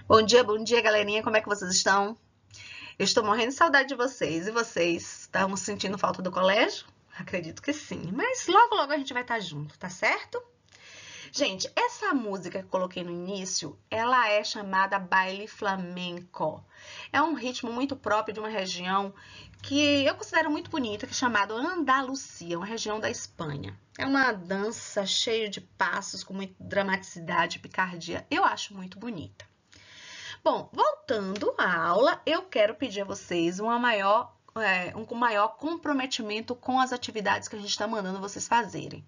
Bom dia, galerinha. Como é que vocês estão? Eu estou morrendo de saudade de vocês. E vocês? Estão sentindo falta do colégio? Acredito que sim. Mas logo, logo a gente vai estar junto, tá certo? Gente, essa música que eu coloquei no início, ela é chamada baile flamenco. É um ritmo muito próprio de uma região que eu considero muito bonita, que é chamada Andalucia, uma região da Espanha. É uma dança cheia de passos, com muita dramaticidade e picardia. Eu acho muito bonita. Bom, voltando à aula, eu quero pedir a vocês um maior comprometimento com as atividades que a gente está mandando vocês fazerem.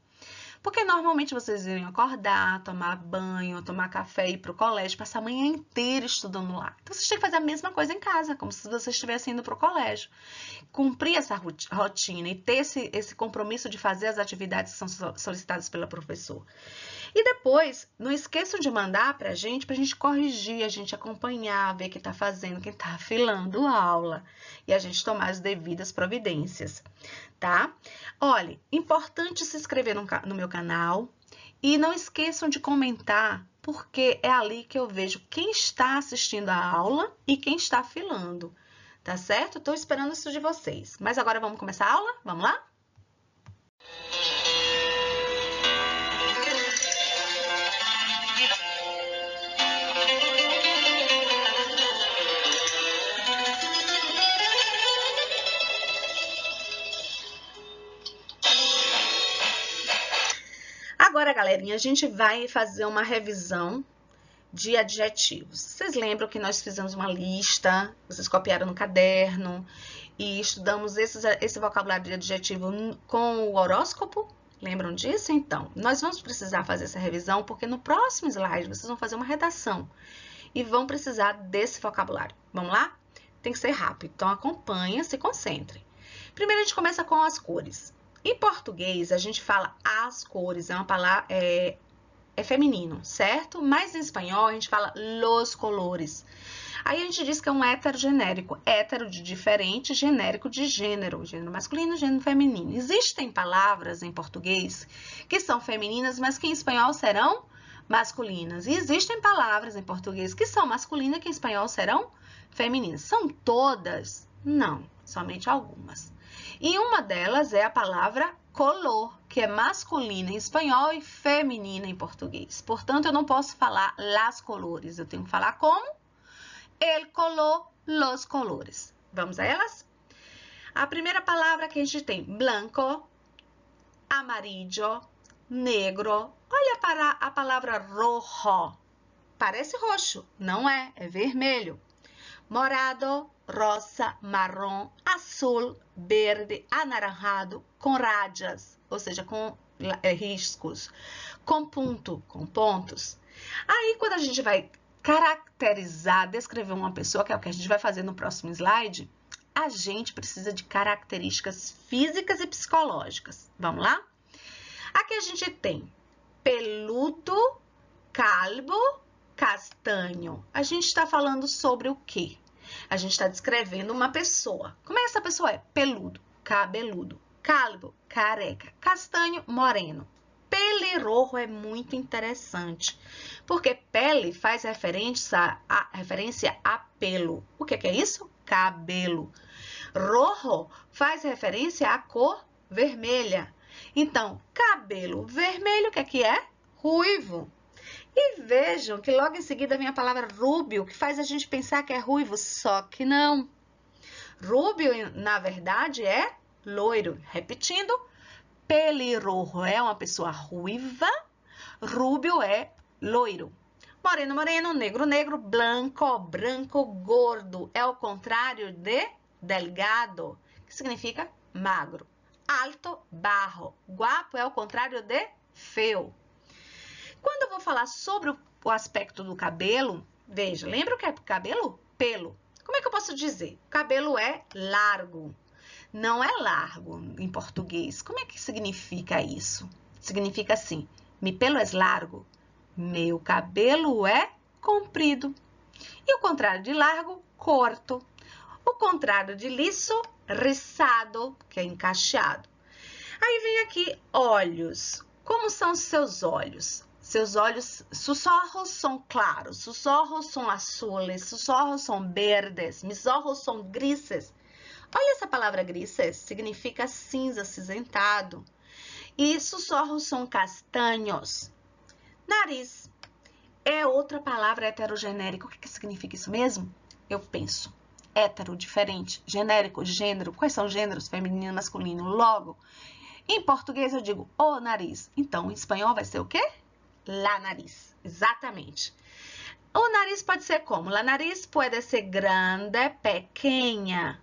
Porque normalmente vocês iriam acordar, tomar banho, tomar café, ir para o colégio, passar a manhã inteira estudando lá. Então, vocês têm que fazer a mesma coisa em casa, como se vocês estivessem indo para o colégio. Cumprir essa rotina e ter esse compromisso de fazer as atividades que são solicitadas pela professora. E depois, não esqueçam de mandar para a gente corrigir, a gente acompanhar, ver quem está fazendo, quem está afilando a aula. E a gente tomar as devidas providências, tá? Olha, importante se inscrever no meu canal. E não esqueçam de comentar, porque é ali que eu vejo quem está assistindo a aula e quem está afilando, tá certo? Estou esperando isso de vocês. Mas agora vamos começar a aula? Vamos lá? Agora, galerinha, a gente vai fazer uma revisão de adjetivos. Vocês lembram que nós fizemos uma lista, vocês copiaram no caderno e estudamos esse vocabulário de adjetivo com o horóscopo? Lembram disso? Então, nós vamos precisar fazer essa revisão porque no próximo slide vocês vão fazer uma redação e vão precisar desse vocabulário. Vamos lá? Tem que ser rápido, então acompanha, se concentre. Primeiro a gente começa com as cores. Em português, a gente fala as cores, é uma palavra, é feminino, certo? Mas em espanhol, a gente fala los colores. Aí a gente diz que é um heterogenérico, hétero de diferente, genérico de gênero masculino, gênero feminino. Existem palavras em português que são femininas, mas que em espanhol serão masculinas. E existem palavras em português que são masculinas, que em espanhol serão femininas. São todas? Não, somente algumas. E uma delas é a palavra color, que é masculina em espanhol e feminina em português. Portanto, eu não posso falar las colores, eu tenho que falar como? El color, los colores. Vamos a elas? A primeira palavra que a gente tem, blanco, amarillo, negro. Olha para a palavra rojo. Parece roxo, não é? É vermelho. Morado, rosa, marrom, azul, verde, anaranjado, com rayas, ou seja, com riscos, com pontos. Aí, quando a gente vai caracterizar, descrever uma pessoa, que é o que a gente vai fazer no próximo slide, a gente precisa de características físicas e psicológicas. Vamos lá? Aqui a gente tem peludo, calvo, castanho. A gente está falando sobre o quê? A gente está descrevendo uma pessoa. Como é que essa pessoa é? Peludo, cabeludo, calvo, careca, castanho, moreno. Pelirrojo é muito interessante, porque pele faz referência a pelo. O que é isso? Cabelo. Rojo faz referência à cor vermelha. Então, cabelo vermelho, o que é? Ruivo. E vejam que logo em seguida vem a palavra rubio, que faz a gente pensar que é ruivo, só que não. Rubio, na verdade, é loiro. Repetindo, pelirrojo é uma pessoa ruiva, rubio é loiro. Moreno, moreno, negro, negro, branco, branco, gordo. É o contrário de delgado, que significa magro. Alto, bajo. Guapo é o contrário de feio. Quando eu vou falar sobre o aspecto do cabelo, veja, lembra o que é cabelo? Pelo. Como é que eu posso dizer? O cabelo é largo. Não é largo em português. Como é que significa isso? Significa assim, mi pelo es largo. Meu cabelo é comprido. E o contrário de largo, curto. O contrário de liso, rizado, que é encaixado. Aí vem aqui olhos. Como são os seus olhos? Seus olhos, sus ojos são claros, sus ojos são azules, sus ojos são verdes, mis ojos são grises. Olha essa palavra grises, significa cinza, acinzentado. E sus ojos são castanhos. Nariz é outra palavra heterogenérica. O que significa isso mesmo? Eu penso. Hétero, diferente, genérico, gênero. Quais são os gêneros? Feminino, masculino. Logo, em português eu digo o nariz. Então, em espanhol vai ser o quê? La nariz. Exatamente. O nariz pode ser como? La nariz pode ser grande, pequena.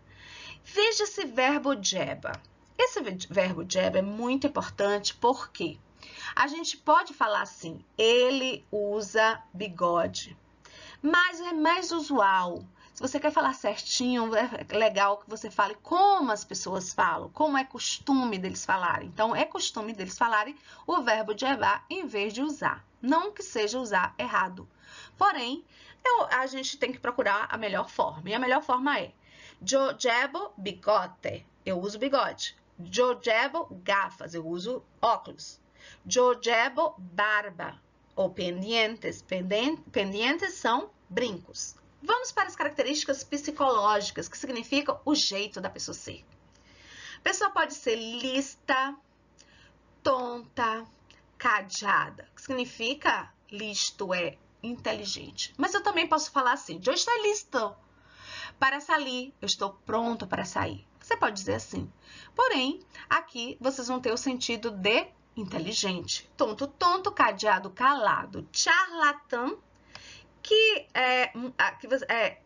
Veja esse verbo lleva. Esse verbo lleva é muito importante porque a gente pode falar assim, ele usa bigode, mas é mais usual. Se você quer falar certinho, é legal que você fale como as pessoas falam, como é costume deles falarem. Então, é costume deles falarem o verbo llevar em vez de usar. Não que seja usar errado. Porém, a gente tem que procurar a melhor forma. E a melhor forma é yo llevo bigote, eu uso bigode. Yo llevo gafas, eu uso óculos. Yo llevo barba ou pendientes. Pendientes são brincos. Vamos para as características psicológicas, que significam o jeito da pessoa ser. A pessoa pode ser lista, tonta, cadeada, que significa listo é inteligente. Mas eu também posso falar assim, eu estou listo para sair, eu estou pronto para sair. Você pode dizer assim. Porém, aqui vocês vão ter o sentido de inteligente. Tonto, tonto, cadeado, calado, charlatão, que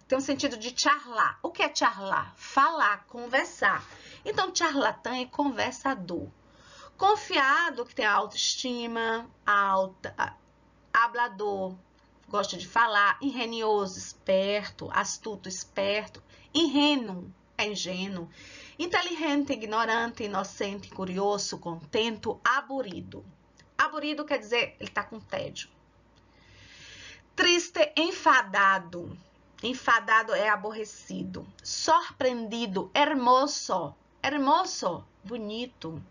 tem um sentido de charlar. O que é charlar? Falar, conversar. Então, charlatão é conversador. Confiado, que tem autoestima, hablador, gosta de falar. Ingenioso, esperto. Astuto, esperto. Ingênuo, é ingênuo. Inteligente, ignorante, inocente, curioso, contento, aburrido. Aburrido quer dizer ele está com tédio. Triste, enfadado. Enfadado é aborrecido. Sorprendido, hermoso. Hermoso, bonito.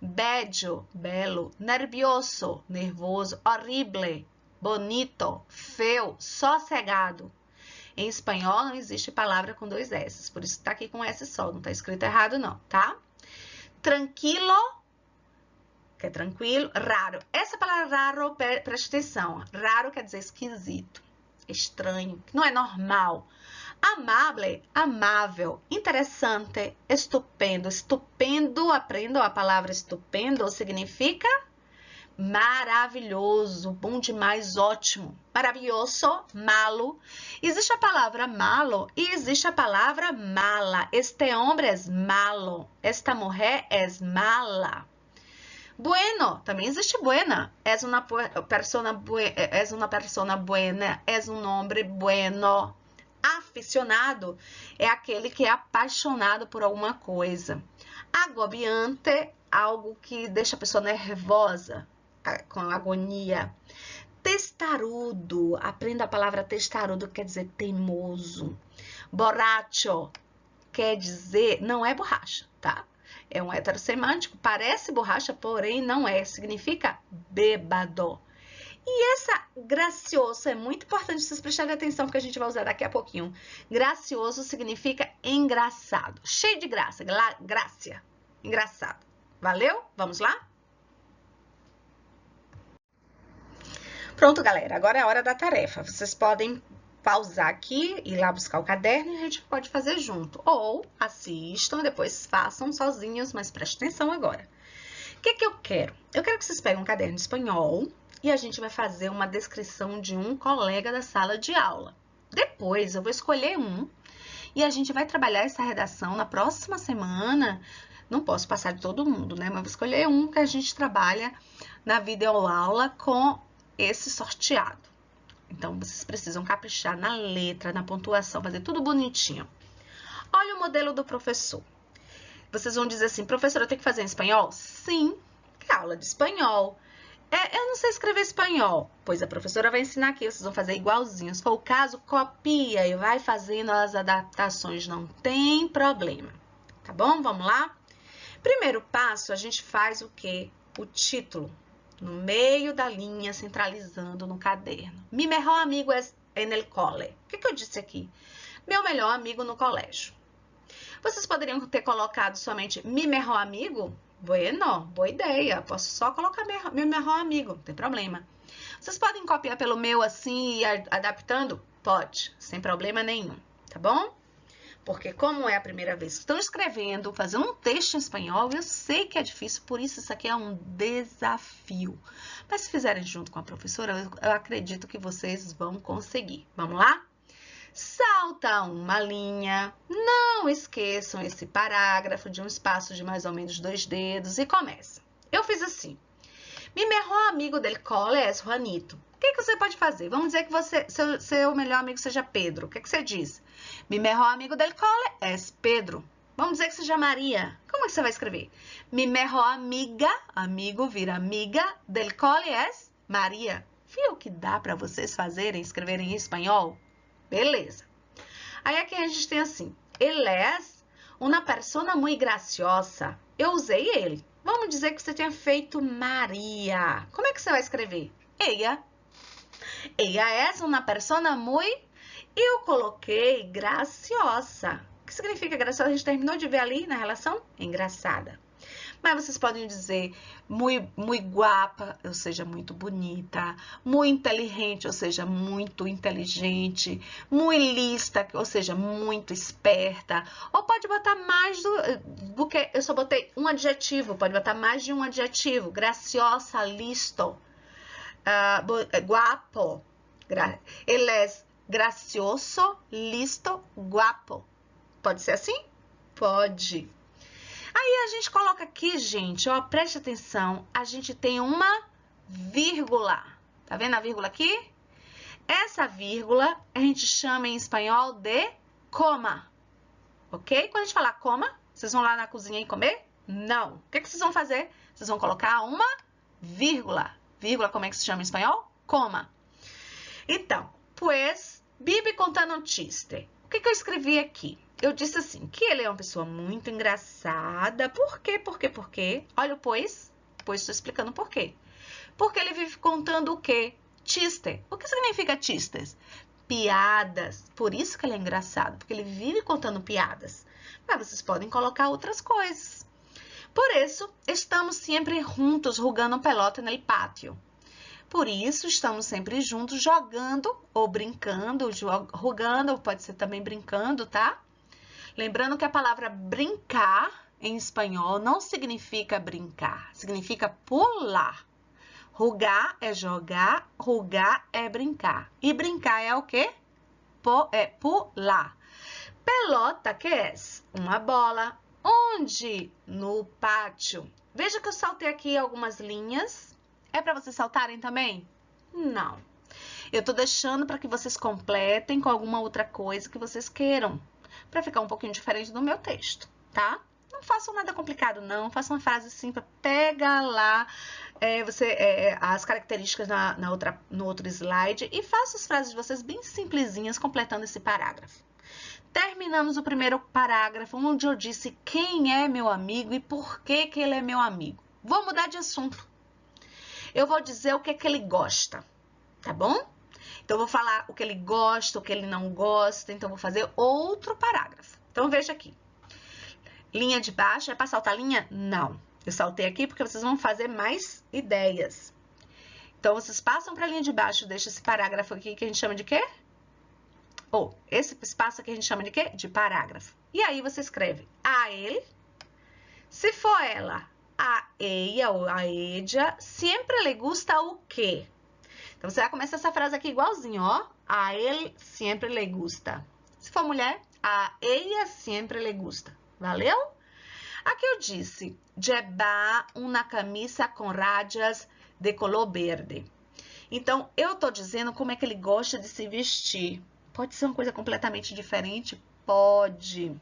Bello, belo. Nervioso, nervoso. Horrible, bonito. Feio, sossegado. Em espanhol não existe palavra com 2 S, por isso está aqui com S só, não está escrito errado não, tá? Tranquilo, que é tranquilo, raro. Essa palavra raro, preste atenção, raro quer dizer esquisito, estranho, que não é normal. Amable, amável, interessante, estupendo. Estupendo, aprendam a palavra estupendo, significa maravilhoso, bom demais, ótimo. Maravilhoso, malo. Existe a palavra malo e existe a palavra mala. Este homem é malo. Esta mulher é mala. Bueno, também existe buena. És uma persona buena. És um homem bueno. Aficionado é aquele que é apaixonado por alguma coisa. Agobiante, algo que deixa a pessoa nervosa, com agonia. Testarudo, aprenda a palavra testarudo, quer dizer teimoso. Borracho, quer dizer, não é borracha, tá? É um heterossemântico, parece borracha, porém não é, significa bêbado. E essa gracioso é muito importante vocês prestarem atenção, porque a gente vai usar daqui a pouquinho. Gracioso significa engraçado, cheio de graça, graça, engraçado. Valeu? Vamos lá? Pronto, galera, agora é a hora da tarefa. Vocês podem pausar aqui, ir lá buscar o caderno e a gente pode fazer junto. Ou assistam e depois façam sozinhos, mas prestem atenção agora. O que eu quero? Eu quero que vocês peguem um caderno de espanhol e a gente vai fazer uma descrição de um colega da sala de aula. Depois eu vou escolher um e a gente vai trabalhar essa redação na próxima semana. Não posso passar de todo mundo, né? Mas vou escolher um que a gente trabalha na videoaula com esse sorteado. Então, vocês precisam caprichar na letra, na pontuação, fazer tudo bonitinho. Olha o modelo do professor. Vocês vão dizer assim, professora, eu tenho que fazer em espanhol? Sim, é aula de espanhol. Eu não sei escrever espanhol. Pois a professora vai ensinar aqui, vocês vão fazer igualzinho. Se for o caso, copia e vai fazendo as adaptações, não tem problema. Tá bom? Vamos lá? Primeiro passo, a gente faz o quê? O título no meio da linha, centralizando no caderno. Mi mejor amigo es en el cole. O que eu disse aqui? Meu melhor amigo no colégio. Vocês poderiam ter colocado somente mi mejor amigo? Bueno, boa ideia. Posso só colocar meu melhor amigo, não tem problema. Vocês podem copiar pelo meu assim e ir adaptando? Pode, sem problema nenhum, tá bom? Porque como é a primeira vez que estão escrevendo, fazendo um texto em espanhol, eu sei que é difícil, por isso isso aqui é um desafio. Mas se fizerem junto com a professora, eu acredito que vocês vão conseguir. Vamos lá? Salta uma linha, não esqueçam esse parágrafo de um espaço de mais ou menos 2 dedos e começa. Eu fiz assim. Mi mejor amigo del cole es Juanito. O que você pode fazer? Vamos dizer que seu melhor amigo seja Pedro. O que você diz? Mi mejor amigo del cole es Pedro. Vamos dizer que seja Maria. Como é que você vai escrever? Mi mejor amiga, amigo vira amiga, del cole es Maria. Viu que dá para vocês fazerem, escreverem em espanhol? Beleza. Aí aqui a gente tem assim. Ele é uma persona muito graciosa. Eu usei ele. Vamos dizer que você tenha feito Maria. Como é que você vai escrever? Ella. Ella é uma persona muito... Eu coloquei graciosa. O que significa graciosa? A gente terminou de ver ali na relação? Engraçada. Mas vocês podem dizer muito guapa, ou seja, muito bonita, muito inteligente, ou seja, muito inteligente, muito lista, ou seja, muito esperta. Ou pode botar mais do que... Eu só botei um adjetivo, pode botar mais de um adjetivo. Graciosa, listo, guapo. Ele é gracioso, listo, guapo. Pode ser assim? Pode. Aí a gente coloca aqui, gente, ó, preste atenção, a gente tem uma vírgula. Tá vendo a vírgula aqui? Essa vírgula a gente chama em espanhol de coma, ok? Quando a gente falar coma, vocês vão lá na cozinha e comer? Não. O que vocês vão fazer? Vocês vão colocar uma vírgula. Vírgula, como é que se chama em espanhol? Coma. Então, pues, vive contando um chiste. O que eu escrevi aqui? Eu disse assim, que ele é uma pessoa muito engraçada. Por quê? Por quê? Por quê? Olha o pois. Pois estou explicando por quê. Porque ele vive contando o quê? Chiste. O que significa chistes? Piadas. Por isso que ele é engraçado. Porque ele vive contando piadas. Mas vocês podem colocar outras coisas. Por isso, estamos sempre juntos jogando pelota no pátio. Por isso, estamos sempre juntos jogando ou brincando, jogando, pode ser também brincando, tá? Lembrando que a palavra brincar em espanhol não significa brincar, significa pular. Jogar é jogar, jogar é brincar. E brincar é o quê? É pular. Pelota, que é? Uma bola. Onde? No pátio. Veja que eu saltei aqui algumas linhas. É para vocês saltarem também? Não. Eu tô deixando para que vocês completem com alguma outra coisa que vocês queiram, para ficar um pouquinho diferente do meu texto, tá? Não façam nada complicado, não. Façam uma frase simples. Pega lá as características no outro slide e faça as frases de vocês bem simplesinhas, completando esse parágrafo. Terminamos o primeiro parágrafo, onde eu disse quem é meu amigo e por que ele é meu amigo. Vou mudar de assunto. Eu vou dizer o que é que ele gosta, tá bom? Então, eu vou falar o que ele gosta, o que ele não gosta. Então, eu vou fazer outro parágrafo. Então, veja aqui. Linha de baixo, é para saltar linha? Não. Eu saltei aqui porque vocês vão fazer mais ideias. Então, vocês passam para a linha de baixo, deixa esse parágrafo aqui que a gente chama de quê? Esse espaço aqui a gente chama de quê? De parágrafo. E aí, você escreve a ele. Se for ela, a ella ou a ella, sempre le gusta o quê? Então, você vai começar essa frase aqui igualzinho, ó. A ele sempre le gusta. Se for mulher, a ella sempre le gusta. Valeu? Aqui eu disse, llevar uma camisa com rayas de color verde. Então, eu tô dizendo como é que ele gosta de se vestir. Pode ser uma coisa completamente diferente? Pode.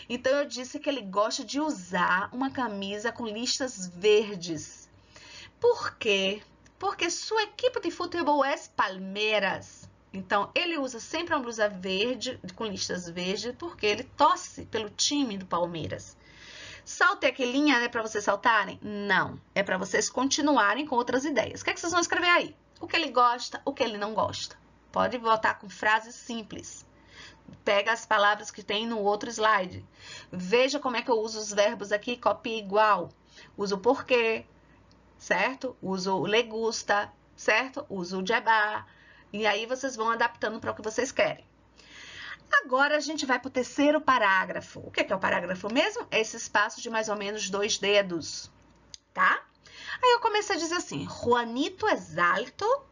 Então, eu disse que ele gosta de usar uma camisa com listas verdes. Por quê? Porque sua equipe de futebol é Palmeiras. Então, ele usa sempre uma blusa verde, com listas verdes, porque ele torce pelo time do Palmeiras. Saltei aqui linha, né, para vocês saltarem? Não, é para vocês continuarem com outras ideias. O que é que vocês vão escrever aí? O que ele gosta, o que ele não gosta. Pode botar com frases simples. Pega as palavras que tem no outro slide. Veja como é que eu uso os verbos aqui, copia igual. Uso o porquê, certo? Uso o le gusta, certo? Uso o llevar. E aí vocês vão adaptando para o que vocês querem. Agora a gente vai para o terceiro parágrafo. O que é o parágrafo mesmo? É esse espaço de mais ou menos 2 dedos, tá? Aí eu comecei a dizer assim, Juanito é alto,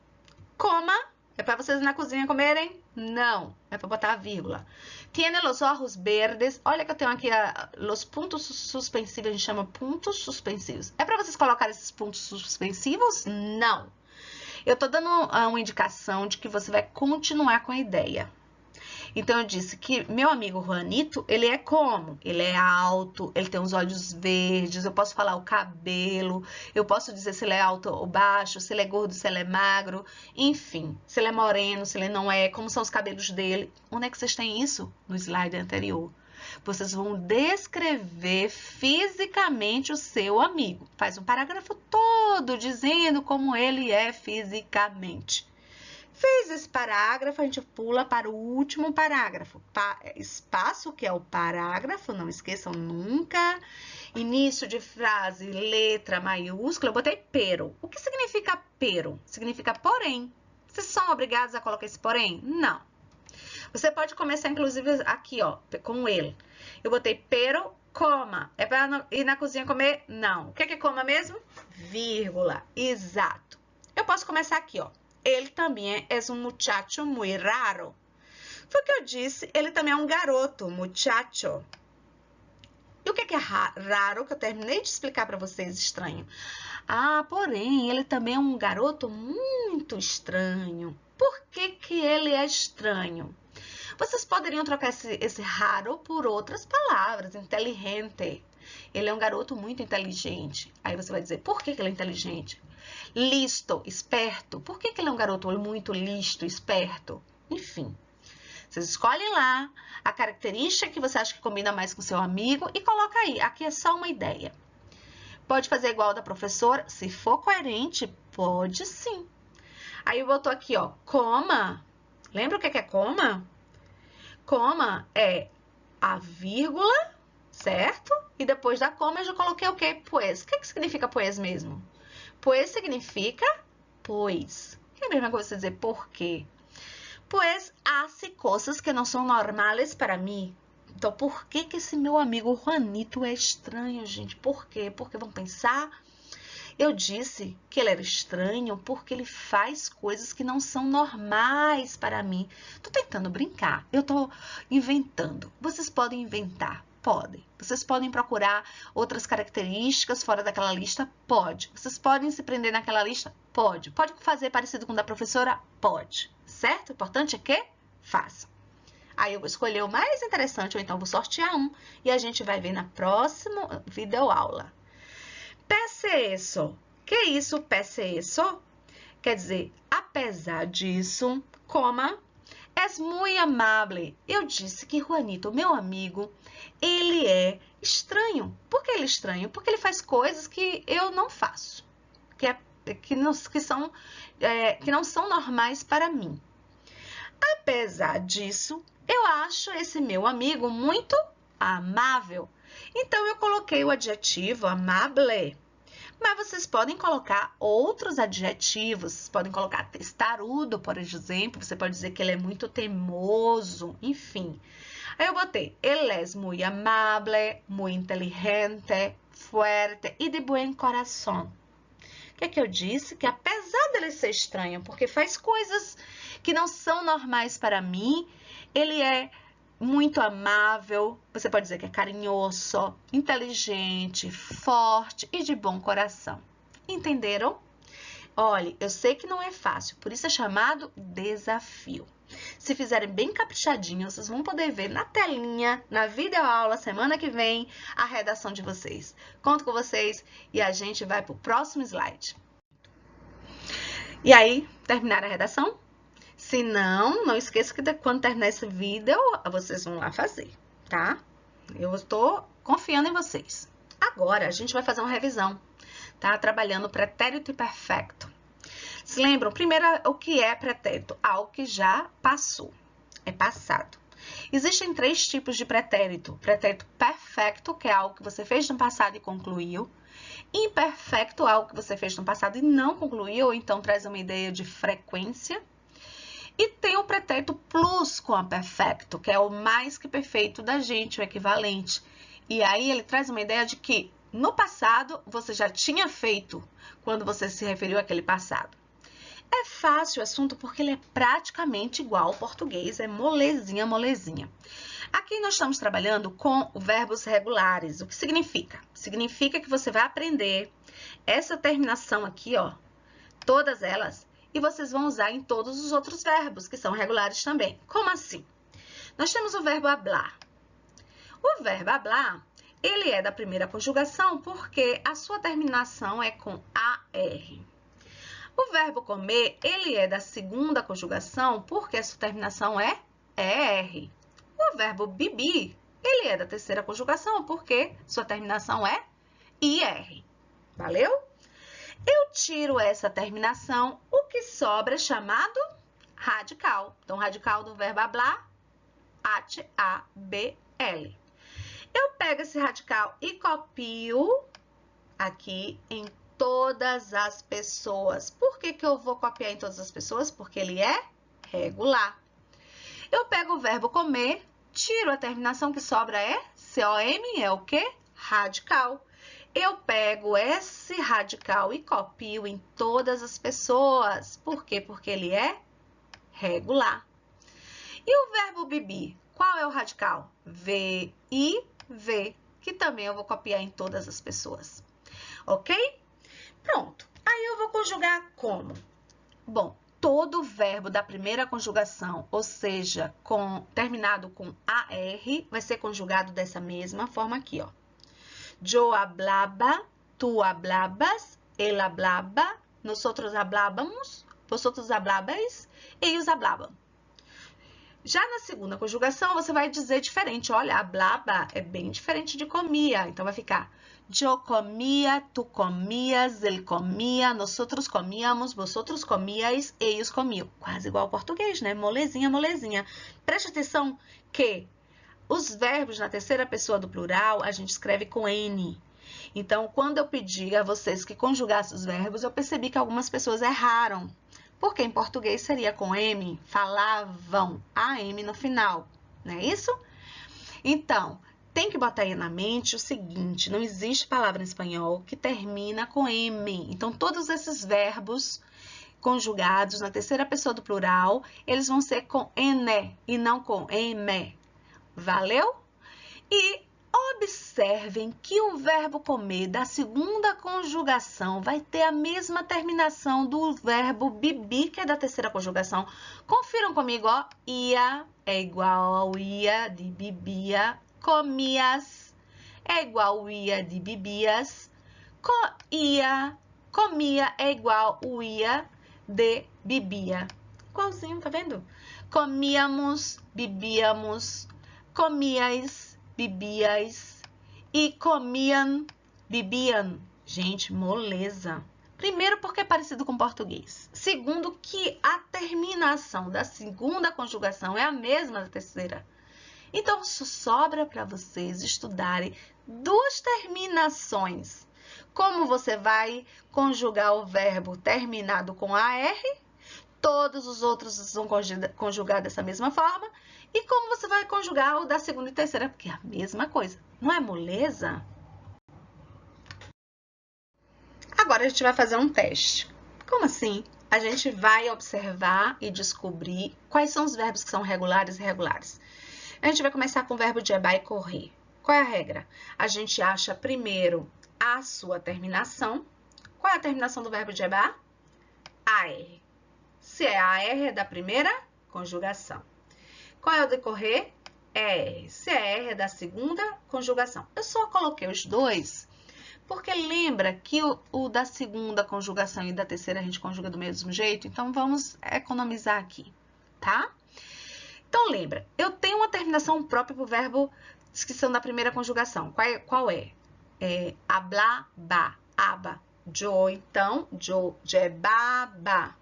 coma, é para vocês na cozinha comerem? Não, é para botar a vírgula. Tiene los ojos verdes, olha que eu tenho aqui os pontos suspensivos, a gente chama pontos suspensivos. É para vocês colocarem esses pontos suspensivos? Não. Eu tô dando uma indicação de que você vai continuar com a ideia. Então, eu disse que meu amigo Juanito, ele é como? Ele é alto, ele tem os olhos verdes, eu posso falar o cabelo, eu posso dizer se ele é alto ou baixo, se ele é gordo, se ele é magro, enfim, se ele é moreno, se ele não é, como são os cabelos dele. Onde é que vocês têm isso? No slide anterior. Vocês vão descrever fisicamente o seu amigo. Faz um parágrafo todo dizendo como ele é fisicamente. Fez esse parágrafo, a gente pula para o último parágrafo. Espaço, que é o parágrafo, não esqueçam nunca. Início de frase, letra maiúscula, eu botei pero. O que significa pero? Significa porém. Vocês são obrigados a colocar esse porém? Não. Você pode começar, inclusive, aqui, ó, com ele. Eu botei pero, coma. É para ir na cozinha comer? Não. O que é coma mesmo? Vírgula. Exato. Eu posso começar aqui, ó. Ele também é um muchacho muy raro. Foi o que eu disse, ele também é um garoto, muchacho. E o que é raro, que eu terminei de explicar para vocês, estranho? Ah, porém, ele também é um garoto muito estranho. Por que ele é estranho? Vocês poderiam trocar esse raro por outras palavras, inteligente. Ele é um garoto muito inteligente. Aí você vai dizer, por que ele é inteligente? Listo, esperto. Por que ele é um garoto muito listo, esperto? Enfim, vocês escolhem lá a característica que você acha que combina mais com seu amigo e coloca aí. Aqui é só uma ideia. Pode fazer igual a da professora? Se for coerente, pode sim. Aí eu botou aqui, ó, coma. Lembra o que é coma? Coma é a vírgula, certo? E depois da coma eu já coloquei o quê? Pues. O que significa pues mesmo? Pues significa pois. É a mesma coisa você dizer por quê. Pues hace coisas que não são normais para mim. Então, por que esse meu amigo Juanito é estranho, gente? Por quê? Porque vão pensar... Eu disse que ele era estranho porque ele faz coisas que não são normais para mim. Tô tentando brincar, eu tô inventando. Vocês podem inventar? Podem. Vocês podem procurar outras características fora daquela lista? Pode. Vocês podem se prender naquela lista? Pode. Pode fazer parecido com o da professora? Pode. Certo? O importante é que façam. Aí eu vou escolher o mais interessante, ou então vou sortear um, e a gente vai ver na próxima videoaula. Pese isso. Que isso, pese isso? Quer dizer, apesar disso, coma, és muito amável. Eu disse que Juanito, meu amigo, ele é estranho. Por que ele é estranho? Porque ele faz coisas que eu não faço, que não são normais para mim. Apesar disso, eu acho esse meu amigo muito amável. Então, eu coloquei o adjetivo amable. Mas vocês podem colocar outros adjetivos. Vocês podem colocar testarudo, por exemplo. Você pode dizer que ele é muito teimoso, enfim. Aí eu botei, ele es muy amable, muy inteligente, fuerte e de buen corazón. O que é que eu disse? Que apesar dele ser estranho, porque faz coisas que não são normais para mim, ele é muito amável, você pode dizer que é carinhoso, inteligente, forte e de bom coração. Entenderam? Olha, eu sei que não é fácil, por isso é chamado desafio. Se fizerem bem caprichadinho, vocês vão poder ver na telinha, na videoaula, semana que vem, a redação de vocês. Conto com vocês e a gente vai para o próximo slide. E aí, terminaram a redação? Se não, não esqueça que quando terminar esse vídeo, vocês vão lá fazer, tá? Eu estou confiando em vocês. Agora, a gente vai fazer uma revisão, tá? Trabalhando pretérito e perfecto. Se lembram? Primeiro, o que é pretérito? Algo que já passou, é passado. Existem 3 tipos de pretérito. Pretérito perfecto, que é algo que você fez no passado e concluiu. Imperfecto, algo que você fez no passado e não concluiu, ou então traz uma ideia de frequência. E tem o pretérito plus com a perfecto, que é o mais que perfeito da gente, o equivalente. E aí ele traz uma ideia de que no passado você já tinha feito quando você se referiu àquele passado. É fácil o assunto porque ele é praticamente igual ao português, é molezinha, molezinha. Aqui nós estamos trabalhando com verbos regulares. O que significa? Significa que você vai aprender essa terminação aqui, ó, todas elas, e vocês vão usar em todos os outros verbos, que são regulares também. Como assim? Nós temos o verbo hablar. O verbo hablar, ele é da primeira conjugação porque a sua terminação é com AR. O verbo comer, ele é da segunda conjugação porque a sua terminação é ER. O verbo beber, ele é da terceira conjugação porque sua terminação é IR. Valeu? Eu tiro essa terminação, o que sobra é chamado radical. Então, radical do verbo hablar, AT-A-B-L. Eu pego esse radical e copio aqui em todas as pessoas. Por que eu vou copiar em todas as pessoas? Porque ele é regular. Eu pego o verbo comer, tiro a terminação que sobra é COM, é o quê? Radical. Eu pego esse radical e copio em todas as pessoas. Por quê? Porque ele é regular. E o verbo beber, qual é o radical? V-I-V, que também eu vou copiar em todas as pessoas. Ok? Pronto. Aí eu vou conjugar como? Bom, todo verbo da primeira conjugação, ou seja, terminado com AR, vai ser conjugado dessa mesma forma aqui, ó. Yo hablaba, tú hablabas, él hablaba, nosotros hablábamos, vosotros hablabais, ellos hablaban. Já na segunda conjugação, você vai dizer diferente. Olha, hablaba é bem diferente de comia. Então, vai ficar yo comia, tú comias, él comia, nosotros comíamos, vosotros comíais, ellos comiam. Quase igual ao português, né? Molezinha, molezinha. Preste atenção que os verbos na terceira pessoa do plural, a gente escreve com N. Então, quando eu pedi a vocês que conjugassem os verbos, eu percebi que algumas pessoas erraram. Porque em português seria com M, falavam, AM no final, não é isso? Então, tem que botar aí na mente o seguinte, não existe palavra em espanhol que termina com M. Então, todos esses verbos conjugados na terceira pessoa do plural, eles vão ser com N e não com M. Valeu? E observem que o verbo comer da segunda conjugação vai ter a mesma terminação do verbo beber, que é da terceira conjugação. Confiram comigo, ó. Ia é igual ao ia de bebia. Comias é igual ao ia de bebias. Comia é igual ao ia de bebia. Igualzinho, tá vendo? Comíamos, bebíamos, comiais, bebiais e comiam, bebiam. Gente, moleza. Primeiro, porque é parecido com português. Segundo, que a terminação da segunda conjugação é a mesma da terceira. Então, isso sobra para vocês estudarem 2 terminações. Como você vai conjugar o verbo terminado com AR, todos os outros vão conjugar dessa mesma forma. E como você vai conjugar o da segunda e terceira? Porque é a mesma coisa. Não é moleza? Agora a gente vai fazer um teste. Como assim? A gente vai observar e descobrir quais são os verbos que são regulares e irregulares. A gente vai começar com o verbo jebar e correr. Qual é a regra? A gente acha primeiro a sua terminação. Qual é a terminação do verbo jebar? AR. Se é AR, é da primeira conjugação. Qual é o decorrer? É R. Se é R, é da segunda conjugação. Eu só coloquei os dois, porque lembra que o da segunda conjugação e da terceira a gente conjuga do mesmo jeito? Então, vamos economizar aqui, tá? Então, lembra, eu tenho uma terminação própria para o verbo que são da primeira conjugação. Qual é? hablar, ba, aba. Jo, então, jo, jebaba.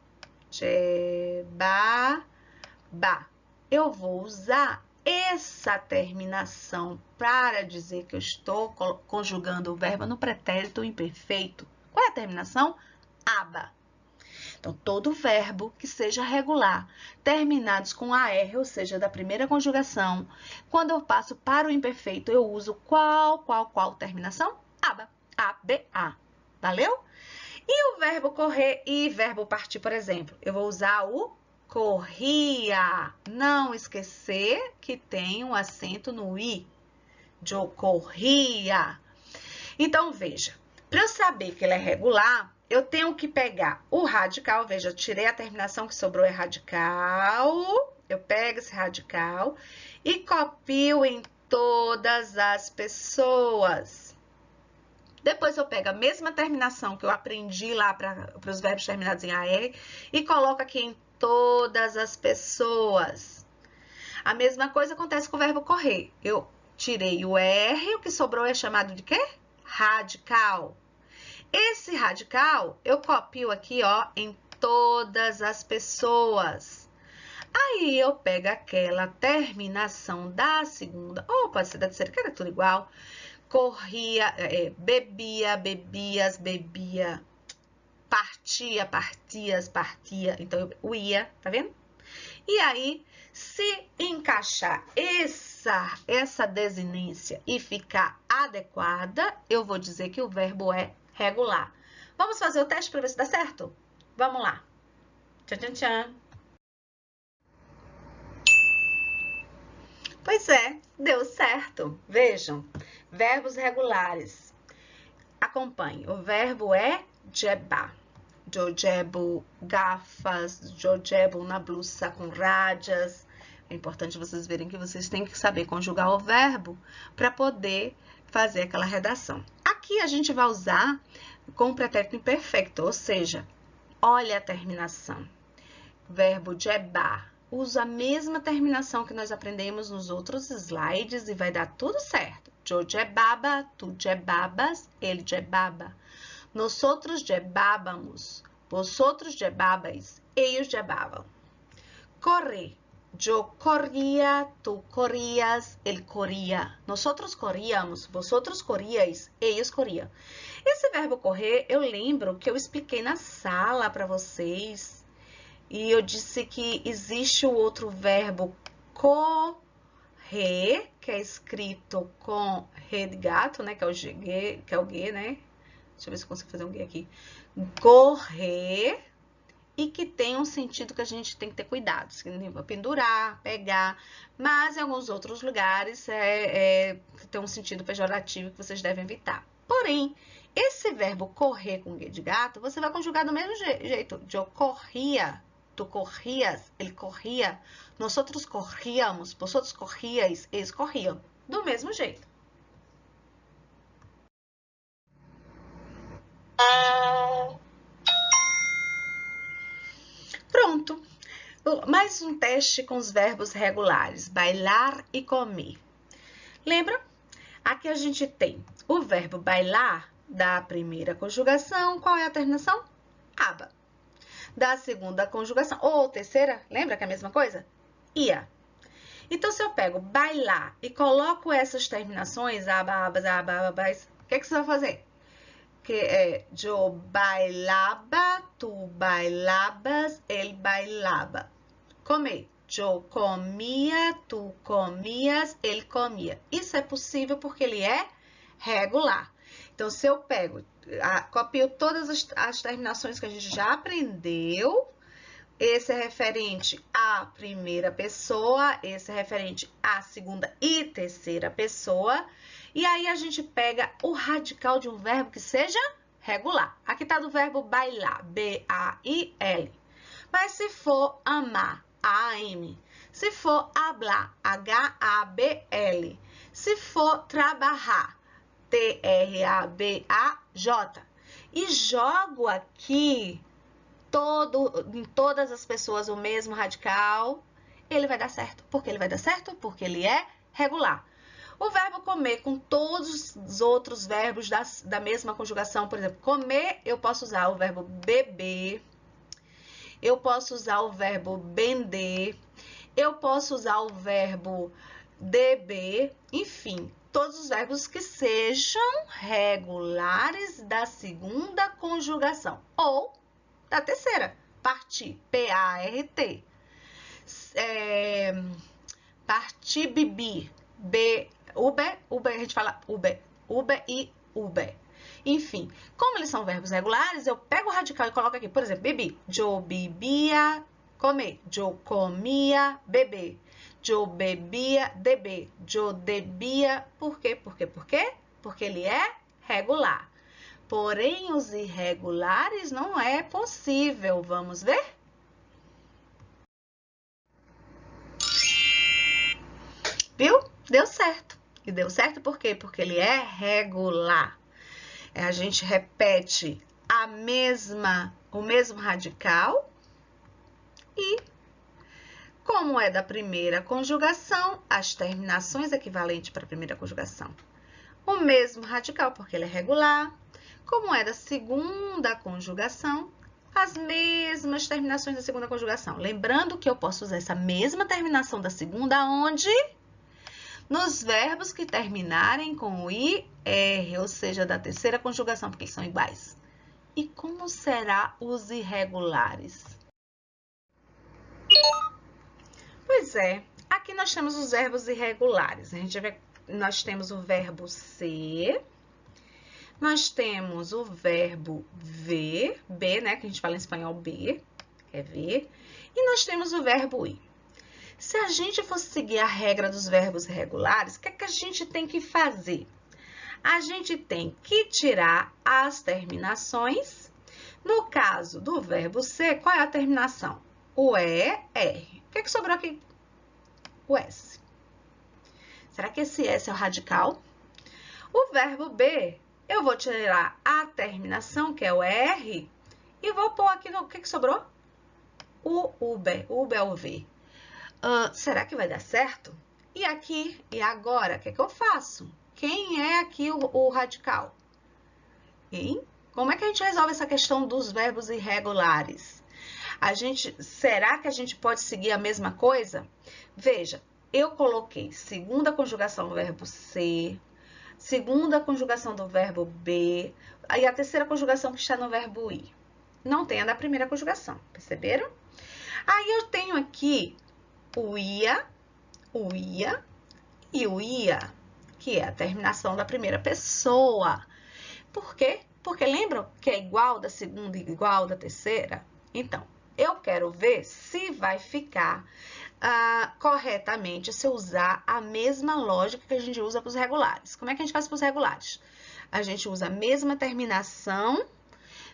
Jebaba. Eu vou usar essa terminação para dizer que eu estou conjugando o verbo no pretérito imperfeito. Qual é a terminação? Aba. Então, todo verbo que seja regular, terminados com AR, ou seja, da primeira conjugação, quando eu passo para o imperfeito, eu uso qual terminação? Aba. A-B-A. Valeu? E o verbo correr e verbo partir, por exemplo, eu vou usar o corria. Não esquecer que tem um acento no i. Eu corria. Então, veja, para eu saber que ele é regular, eu tenho que pegar o radical. Veja, eu tirei a terminação que sobrou, é radical. Eu pego esse radical e copio em todas as pessoas. Depois eu pego a mesma terminação que eu aprendi lá para os verbos terminados em AR e coloco aqui em todas as pessoas. A mesma coisa acontece com o verbo correr. Eu tirei o R, o que sobrou é chamado de quê? Radical. Esse radical eu copio aqui, ó, em todas as pessoas. Aí eu pego aquela terminação da segunda, ou pode ser da terceira, que era tudo igual. Corria, bebia, bebias, bebia. Partia, partias, partia. Então, eu ia, tá vendo? E aí, se encaixar essa desinência e ficar adequada, eu vou dizer que o verbo é regular. Vamos fazer o teste para ver se dá certo? Vamos lá. Tchan, tchan, tchan. Pois é, deu certo. Vejam, verbos regulares. Acompanhe. O verbo é jebar. Eu jebo gafas, eu jebo na blusa com rádias. É importante vocês verem que vocês têm que saber conjugar o verbo para poder fazer aquela redação. Aqui a gente vai usar com o pretérito imperfeito, ou seja, olha a terminação. Verbo jebar. Usa a mesma terminação que nós aprendemos nos outros slides e vai dar tudo certo. Eu jebaba, tu jebabas, ele jebaba. Nosotros jebábamos, vosotros jebabais, ellos jebavam. Correr. Eu corria, tu corrias, ele corria. Nosotros corríamos, vosotros corríais, ellos corriam. Esse verbo correr, eu lembro que eu expliquei na sala para vocês. E eu disse que existe o outro verbo correr, que é escrito com re de gato, né? Que é o G, né? Deixa eu ver se eu consigo fazer um G aqui. Correr. E que tem um sentido que a gente tem que ter cuidado. Significa pendurar, pegar. Mas em alguns outros lugares tem um sentido pejorativo que vocês devem evitar. Porém, esse verbo correr com G de gato, você vai conjugar do mesmo jeito. Eu corria, tu corrias, ele corria. Nós outros corríamos, vosotros corríais, eles corriam. Do mesmo jeito. Pronto. Mais um teste com os verbos regulares. Bailar e comer. Lembra? Aqui a gente tem o verbo bailar da primeira conjugação. Qual é a terminação? Aba. Da segunda conjugação, ou terceira, lembra que é a mesma coisa? Ia. Então, se eu pego bailar e coloco essas terminações, aba, abas, aba, abas, o que você vai fazer? Que é eu bailaba, tu bailabas, ele bailaba. Comer. Eu comia, tu comias, ele comia. Isso é possível porque ele é regular. Então, se eu pego, copio todas as terminações que a gente já aprendeu, esse é referente à primeira pessoa, esse é referente à segunda e terceira pessoa, e aí a gente pega o radical de um verbo que seja regular. Aqui está do verbo bailar, B-A-I-L. Mas se for amar, A-M. Se for hablar, H-A-B-L. Se for trabalhar, T-R-A-B-A-J. E jogo aqui em todas as pessoas o mesmo radical, ele vai dar certo. Por que ele vai dar certo? Porque ele é regular. O verbo comer com todos os outros verbos da mesma conjugação, por exemplo, comer, eu posso usar o verbo beber, eu posso usar o verbo bender, eu posso usar o verbo deber, enfim, todos os verbos que sejam regulares da segunda conjugação ou da terceira. Partir, P-A-R-T. Partir, bibi, Uber, a gente fala Uber e Uber. Enfim, como eles são verbos regulares, eu pego o radical e coloco aqui. Por exemplo, bebi. Eu bebia, comer. Eu comia, beber. Eu bebia, beber. Eu debia, por quê? Por quê? Porque ele é regular. Porém, os irregulares não é possível. Vamos ver? Viu? Deu certo. E deu certo por quê? Porque ele é regular. A gente repete o mesmo radical e, como é da primeira conjugação, as terminações equivalentes para a primeira conjugação. O mesmo radical, porque ele é regular. Como é da segunda conjugação, as mesmas terminações da segunda conjugação. Lembrando que eu posso usar essa mesma terminação da segunda onde? Nos verbos que terminarem com o IR, ou seja, da terceira conjugação, porque eles são iguais. E como será os irregulares? Pois é, aqui nós temos os verbos irregulares. Nós temos o verbo ser, nós temos o verbo ver, B, né, que a gente fala em espanhol B, é ver, e nós temos o verbo ir. Se a gente fosse seguir a regra dos verbos regulares, o que é que a gente tem que fazer? A gente tem que tirar as terminações. No caso do verbo ser, qual é a terminação? O E, R. O que é que sobrou aqui? O S. Será que esse S é o radical? O verbo B, eu vou tirar a terminação, que é o R, e vou pôr aqui no... O que é que sobrou? O UB. O UB é o V. Será que vai dar certo? E aqui, e agora, o que é que eu faço? Quem é aqui o radical? Hein? Como é que a gente resolve essa questão dos verbos irregulares? Será que a gente pode seguir a mesma coisa? Veja, eu coloquei segunda conjugação do verbo ser, segunda conjugação do verbo be, e a terceira conjugação que está no verbo ir. Não tem a da primeira conjugação, perceberam? Aí eu tenho aqui o ia e o ia, que é a terminação da primeira pessoa. Por quê? Porque lembram que é igual da segunda e igual da terceira? Então, eu quero ver se vai ficar corretamente se eu usar a mesma lógica que a gente usa para os regulares. Como é que a gente faz para os regulares? A gente usa a mesma terminação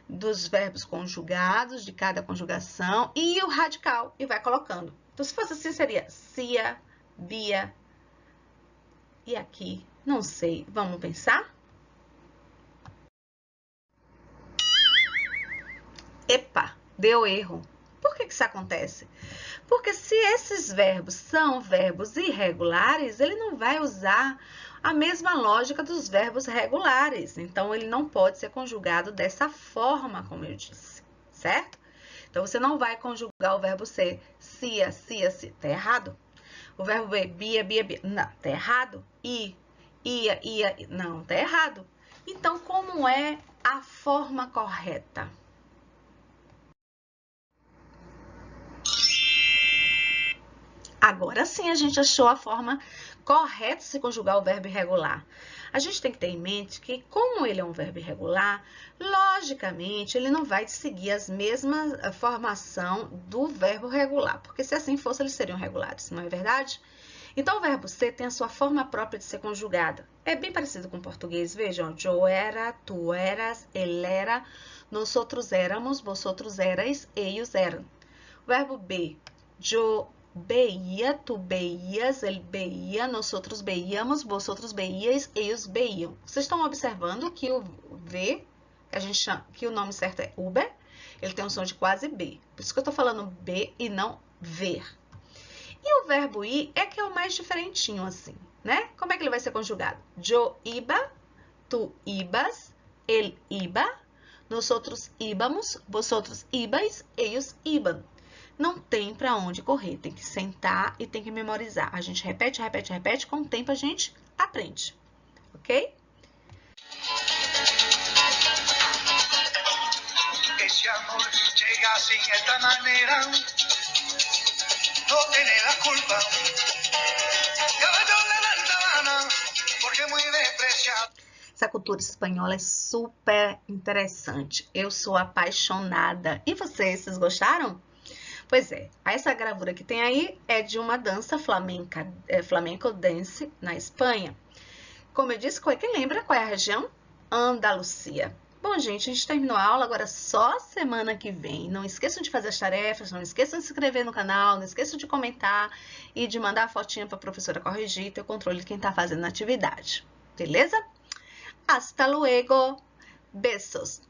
dos verbos conjugados, de cada conjugação, e o radical, e vai colocando. Então, se fosse assim, seria cia, bia, e aqui, não sei, vamos pensar? Epa, deu erro. Por que isso acontece? Porque se esses verbos são verbos irregulares, ele não vai usar a mesma lógica dos verbos regulares. Então, ele não pode ser conjugado dessa forma, como eu disse, certo? Então, você não vai conjugar o verbo ser, cia, cia, cia. Tá errado. O verbo be, bia, bia, bia. Não, tá errado. I, ia, ia. Não, tá errado. Então, como é a forma correta? Agora sim a gente achou a forma correta de se conjugar o verbo irregular. A gente tem que ter em mente que, como ele é um verbo irregular, logicamente ele não vai seguir as mesmas formação do verbo regular, porque se assim fosse, eles seriam regulares, não é verdade? Então, o verbo ser tem a sua forma própria de ser conjugado. É bem parecido com o português, vejam, eu era, tu eras, ele era, nós outros éramos, vosotros erais, eles eram. O verbo be, eu beia, tu beias, ele beia, nós outros beiamos, vosotros beias, eles beiam. Vocês estão observando que o V, que a gente chama, que o nome certo é Uber, ele tem um som de quase B. Por isso que eu estou falando B e não ver. E o verbo ir é que é o mais diferentinho, assim, né? Como é que ele vai ser conjugado? Yo iba, tu ibas, él iba, nosotros íbamos, vosotros ibais, ellos iban. Não tem para onde correr, tem que sentar e tem que memorizar. A gente repete, repete, repete, com o tempo a gente aprende, ok? Esse amor chega assim esta maneira, não tem a culpa. Porque é muito despreciado. Essa cultura espanhola é super interessante. Eu sou apaixonada. E vocês gostaram? Pois é, essa gravura que tem aí é de uma dança flamenca, flamenco dance na Espanha. Como eu disse, quem lembra qual é a região? Andalucia. Bom, gente, a gente terminou a aula, agora só semana que vem. Não esqueçam de fazer as tarefas, não esqueçam de se inscrever no canal, não esqueçam de comentar e de mandar a fotinha para a professora corrigir, ter o controle de quem está fazendo a atividade. Beleza? Hasta luego! Besos!